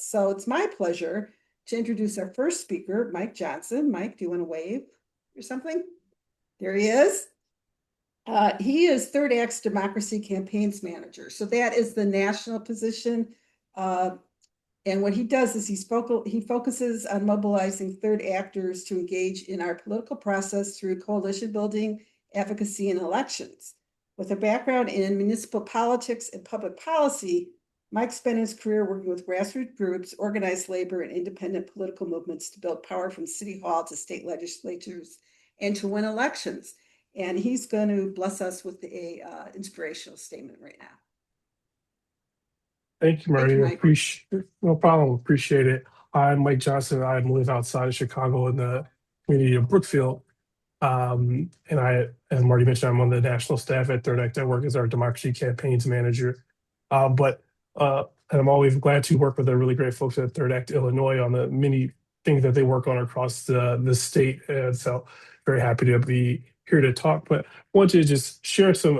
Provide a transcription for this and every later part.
process. So it's my pleasure to introduce our first speaker, Mike Johnson. Mike, do you want to wave or something? There he is. He is Third Act's Democracy Campaigns Manager. So that is the national position. And what he does is he focuses on mobilizing third actors to engage in our political process through coalition building, advocacy, and elections. With a background in municipal politics and public policy, Mike spent his career working with grassroots groups, organized labor, and independent political movements to build power from city hall to state legislatures and to win elections. And he's going to bless us with a inspirational statement right now. Thank you, Maria. No problem. Appreciate it. I'm Mike Johnson. I live outside of Chicago in the community of Brookfield. And as Marty mentioned, I'm on the national staff at Third Act. I work as our Democracy Campaigns Manager. And I'm always glad to work with the really great folks at Third Act Illinois on the many things that they work on across the state. And so very happy to be here to talk. But I want to just share some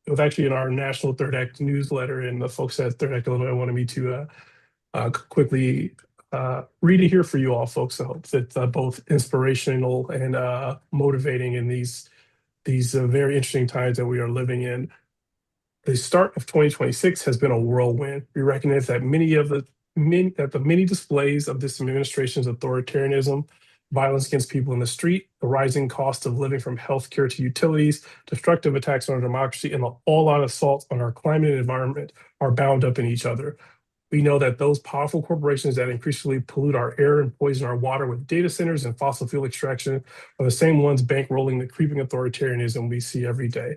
it was actually in our national Third Act newsletter, and the folks at Third Act Illinois wanted me to quickly read it here for you all, folks. I hope it's both inspirational and motivating in these very interesting times that we are living in. The start of 2026 has been a whirlwind. We recognize that the many displays of this administration's authoritarianism, violence against people in the street, the rising cost of living from healthcare to utilities, destructive attacks on our democracy, and the all-out assaults on our climate and environment are bound up in each other. We know that those powerful corporations that increasingly pollute our air and poison our water with data centers and fossil fuel extraction are the same ones bankrolling the creeping authoritarianism we see every day.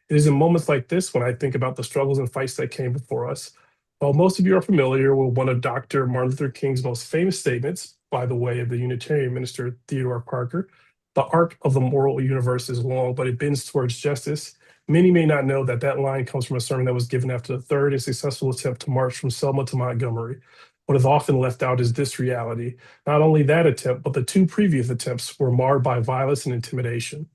It is in moments like this when I think about the struggles and fights that came before us. While most of you are familiar with one of Dr. Martin Luther King's most famous statements, by the way of the Unitarian minister Theodore Parker, the arc of the moral universe is long, but it bends towards justice. Many may not know that line comes from a sermon that was given after the third and successful attempt to march from Selma to Montgomery. What is often left out is this reality. Not only that attempt, but the two previous attempts were marred by violence and intimidation.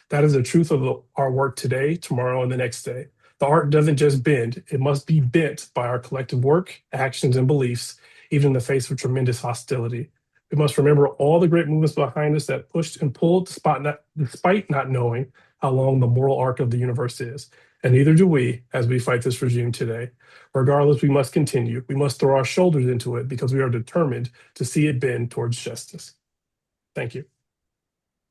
That is the truth of our work today, tomorrow, and the next day. The arc doesn't just bend, it must be bent by our collective work, actions, and beliefs, even in the face of tremendous hostility. We must remember all the great movements behind us that pushed and pulled despite not knowing how long the moral arc of the universe is. And neither do we as we fight this regime today. Regardless, we must continue. We must throw our shoulders into it because we are determined to see it bend towards justice. Thank you.